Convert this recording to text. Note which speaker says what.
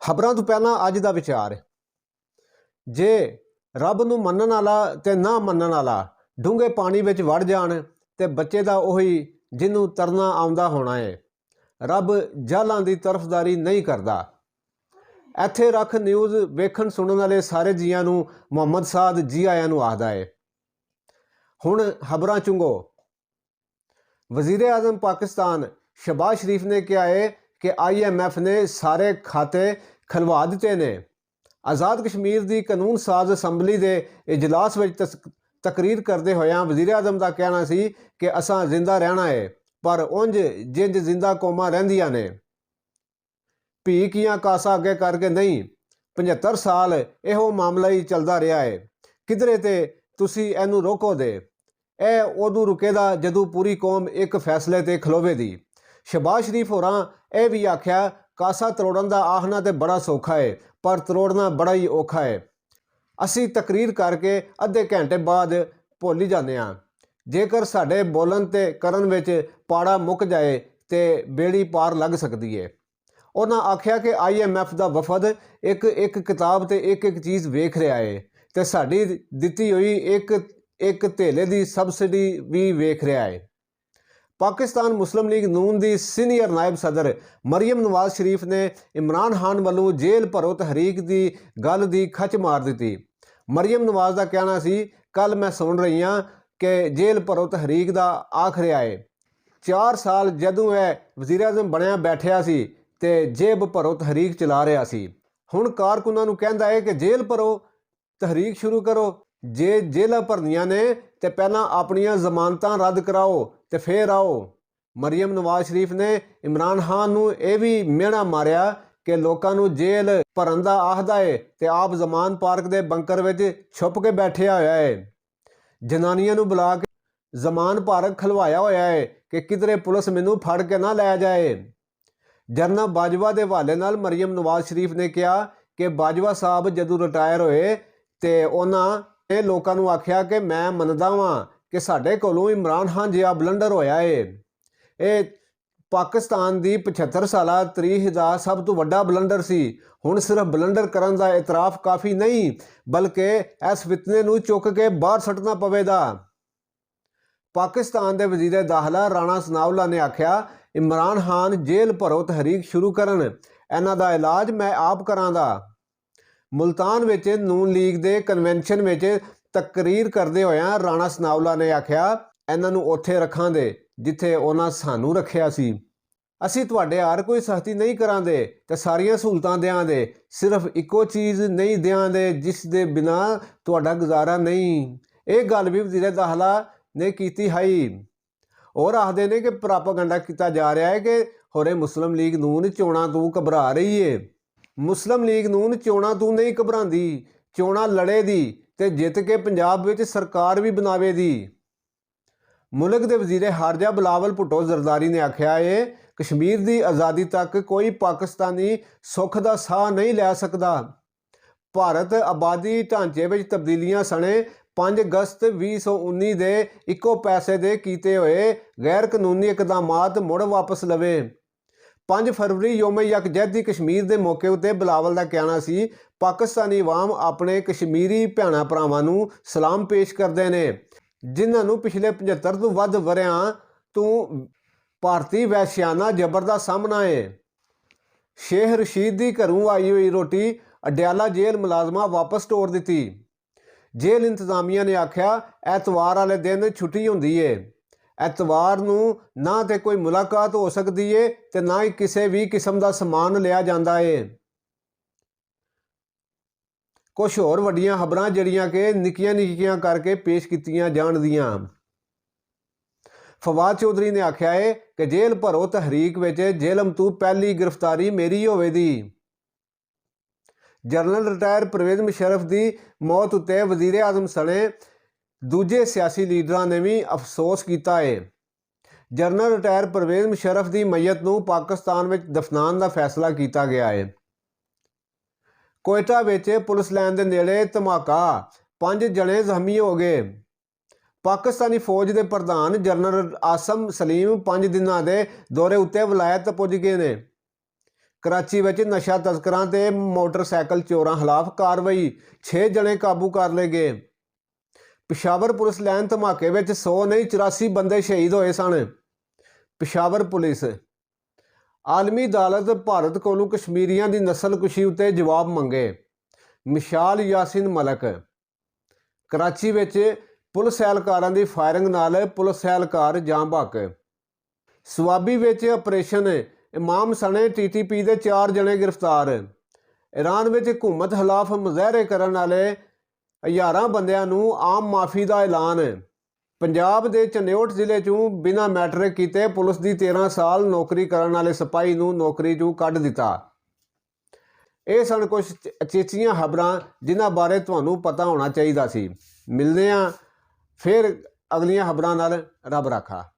Speaker 1: खबरों तो पहला अज का विचार। जे रब नूं मनण वाला ते ना मनण वाला डूंगे पानी में वड़ जाण ते बच्चे का उही जिन्हों तरना आउंदा होना है। रब जालां की तरफदारी नहीं करता। इत्थे रख न्यूज़ वेखण सुनण वाले सारे जियां नूं मुहम्मद साद जी आयां नूं आखदा है। हुण खबरां चुंगो। वज़ीर आज़म पाकिस्तान शहबाज शरीफ ने कहा है कि IMF ने सारे खाते खलवा दिते ने। आज़ाद कश्मीर की कानून साज असैंबली के इजलास में तकरीर करते होया वज़ीर आज़म का कहना सी कि असां जिंदा रहना है, पर उंज जिंज जिंदा कौमां रहिंदियां ने, भी कियां कासा अगे करके नहीं। 75 साल इहो मामला ही चलता रहा है। किधरे ते तुसी इहनूं रोको दे। यह उदों रुकेगा जदों पूरी कौम एक फैसले ते खलोवेगी। शहबाज शरीफ होरां यह भी आख्या कासा तरोड़न का आखना तो बड़ा सौखा है, पर तरोड़ना बड़ा ही औखा है। असी तकरीर करके अद्धे घंटे बाद भुल ही जाते हैं। जेकर साडे बोलन ते करन विच पाड़ा मुक जाए तो बेड़ी पार लग सकती है। उन्होंने आख्या कि IMF का वफद एक एक किताब ते एक एक चीज़ वेख रहा है तो साड़ी दिती हुई एक धेले की सबसिडी भी वेख रहा है। पाकिस्तान मुस्लिम लीग नून की सीनियर नायब सदर मरियम नवाज शरीफ ने इमरान खान वालों जेल भरो तहरीक की गल की खच मार दी। मरियम नवाज का कहना सी, कल मैं सुन रही हाँ कि जेल भरो तहरीक का आख रहा है। 4 साल जदों वह वज़ीर आज़म बनया बैठिया सी ते जेब भरो तहरीक चला रहा सी। हुण कारकुनां नूं कहंदा है कि जेल भरो तहरीक शुरू करो। जे जेलां भरनियां ने तो पहला अपनियां जमानतां रद्द कराओ तो फिर आओ। मरियम नवाज शरीफ ने इमरान खान नूं यह भी मेहना मारिया कि लोकां नूं जेल भरन दा आखदा है तो आप जमान पार्क के बंकर विच छुप के बैठिया होया है। जनानियां नूं बुला के जमान पार्क खलवाया होया है कि किधरे पुलिस मैनू फड़ के ना लै जाए। जनरल बाजवा के हवाले नाल मरियम नवाज शरीफ ने कहा कि बाजवा साहब जदों रिटायर होए तो उन्होंने लोगों को आख्या कि मैं मनदा वां कि साडे कोलों इमरान खान जिहा बलंडर होया है। ये पाकिस्तान की 75 साला तरीख का सब तो वड्डा बलंडर सी। हुण सिर्फ बलंडर करन दा इतराफ काफ़ी नहीं, बल्कि इस फितने नूं चुक के बाहर सट्टना पवेगा। पाकिस्तान के वज़ीर दाखिला राणा सनाउल्ला ने आख्या इमरान खान जेल भरो तहरीक शुरू करन, इन्हां दा इलाज मैं आप करांगा। मुल्तान विच नून लीग के कन्वेंशन में तकरीर करते होया राणा सनाउल्ला ने आख्या इन्हां नूं उत्थे रखां दे जिथे उन्हां सानू रखिया सी। असी तुहाडे हर कोई सख्ती नहीं करांदे ते सारियां सहूलतां देआंदे, सिर्फ इको चीज़ नहीं देआंदे जिस दे बिना तुहाडा गुजारा नहीं। ये गल भी वज़ीर दाखिला ने कीती है। और आखदे ने कि प्रोपेगेंडा किया जा रहा है कि होरे मुस्लिम लीग नून चोणां तों घबरा रही है। मुस्लिम लीग नून चोणां तों नहीं घबरांदी, चोणां लड़ेगी ते जित के पंजाब विच सरकार भी बनावेगी। मुल्क के वज़ीर खारजा बिलावल भुट्टो जरदारी ने आख्या है कश्मीर की आज़ादी तक कोई पाकिस्तानी सुख का साह नहीं लै सकता। भारत आबादी ढांचे में तब्दीलियां सने 5 अगस्त 2019 के इको पैसे के कीते हुए गैर कानूनी इकदामात मुड़ वापस लवे। 5 फरवरी योम यकजहती कश्मीर के मौके उत्ते बिलावल का कहना सी पाकिस्तानी अवाम अपने कश्मीरी भैणां भरावां नूं सलाम पेश करते हैं जिन्हां नूं पिछले 75 तो वध वरियां तो भारतीय वैश्याना जबर का सामना है। शेख रशीद की घरों आई हुई रोटी अडयाला जेल मुलाजमा वापस तोड़ दी। जेल इंतजामिया ने आख्या एतवार वाले दिन छुट्टी होंदी है। एतवार नूं ना तो कोई मुलाकात हो सकती है तो ना ही किसी भी किस्म का समान लिया जाता है। कुछ होर वड्डियां खबरां जिहड़ियां कि निक्कियां निक्कियां करके पेश कीतियां जाण दियां। फवाद चौधरी ने आख्या है कि जेल भरो तहरीक विच जेलम तू पहली गिरफ्तारी मेरी होवेगी। जनरल रिटायर परवेज मुशर्रफ की मौत उत्ते वज़ीर आज़म सने दूजे सियासी लीडरां ने भी अफसोस किया है। जनरल रिटायर परवेज मुशर्रफ की मैयत नूं पाकिस्तान में दफनाने का फैसला किया गया है। कोयटा विच पुलिस लाइन के नेड़े धमाका, 5 जने जख्मी हो गए। पाकिस्तानी फौज के प्रधान जनरल आसम सलीम 5 दिनों के दौरे उत्ते विलायत पुज गए ने। कराची ਵਿੱਚ ਨਸ਼ਾ ਤਸਕਰਾਂ ਤੇ ਮੋਟਰਸਾਈਕਲ ਚੋਰਾਂ ਖਿਲਾਫ ਕਾਰਵਾਈ 6 ਜਣੇ ਕਾਬੂ ਕਰ ਲਏ ਗਏ। ਪਿਸ਼ਾਵਰ ਪੁਲਿਸ ਲਾਈਨ ਧਮਾਕੇ ਵਿੱਚ 100 ਨਹੀਂ 84 ਬੰਦੇ ਸ਼ਹੀਦ ਹੋਏ ਸਨ। ਪਿਸ਼ਾਵਰ ਪੁਲਿਸ ਆਲਮੀ ਅਦਾਲਤ ਭਾਰਤ ਕੋਲੋਂ ਕਸ਼ਮੀਰੀਆਂ ਦੀ ਨਸਲਕੁਸ਼ੀ ਉੱਤੇ ਜਵਾਬ ਮੰਗੇ। ਮਿਸ਼ਾਲ ਯਾਸਿਨ ਮਲਕ कराची ਵਿੱਚ ਪੁਲਿਸ ਐਹਲਕਾਰਾਂ ਦੀ ਫਾਇਰਿੰਗ ਨਾਲ ਪੁਲਿਸ ਐਹਲਕਾਰ ਜਾਂ ਬਹਕ। ਸਵਾਬੀ ਵਿੱਚ ਆਪਰੇਸ਼ਨ ਇਮਾਮ ਸਣੇ TTP ਦੇ 4 ਜਣੇ ਗ੍ਰਿਫਤਾਰ। ਈਰਾਨ ਵਿੱਚ ਹਕੂਮਤ ਖਿਲਾਫ ਮੁਜ਼ਾਹਰੇ ਕਰਨ ਵਾਲੇ ਹਜ਼ਾਰਾਂ ਬੰਦਿਆਂ ਨੂੰ ਆਮ ਮਾਫੀ ਦਾ ਐਲਾਨ। ਪੰਜਾਬ ਦੇ ਚੰਨਿਓਟ ਜ਼ਿਲ੍ਹੇ 'ਚੋਂ ਬਿਨਾਂ ਮੈਟ੍ਰਿਕ ਕੀਤੇ ਪੁਲਿਸ ਦੀ 13 ਸਾਲ ਨੌਕਰੀ ਕਰਨ ਵਾਲੇ ਸਿਪਾਹੀ ਨੂੰ ਨੌਕਰੀ 'ਚੋਂ ਕੱਢ ਦਿੱਤਾ। ਇਹ ਸਨ ਕੁਝ ਅਚੇਚੀਆਂ ਖਬਰਾਂ ਜਿਨ੍ਹਾਂ ਬਾਰੇ ਤੁਹਾਨੂੰ ਪਤਾ ਹੋਣਾ ਚਾਹੀਦਾ ਸੀ। ਮਿਲਦੇ ਹਾਂ ਫਿਰ ਅਗਲੀਆਂ ਖਬਰਾਂ ਨਾਲ। ਰੱਬ ਰਾਖਾ।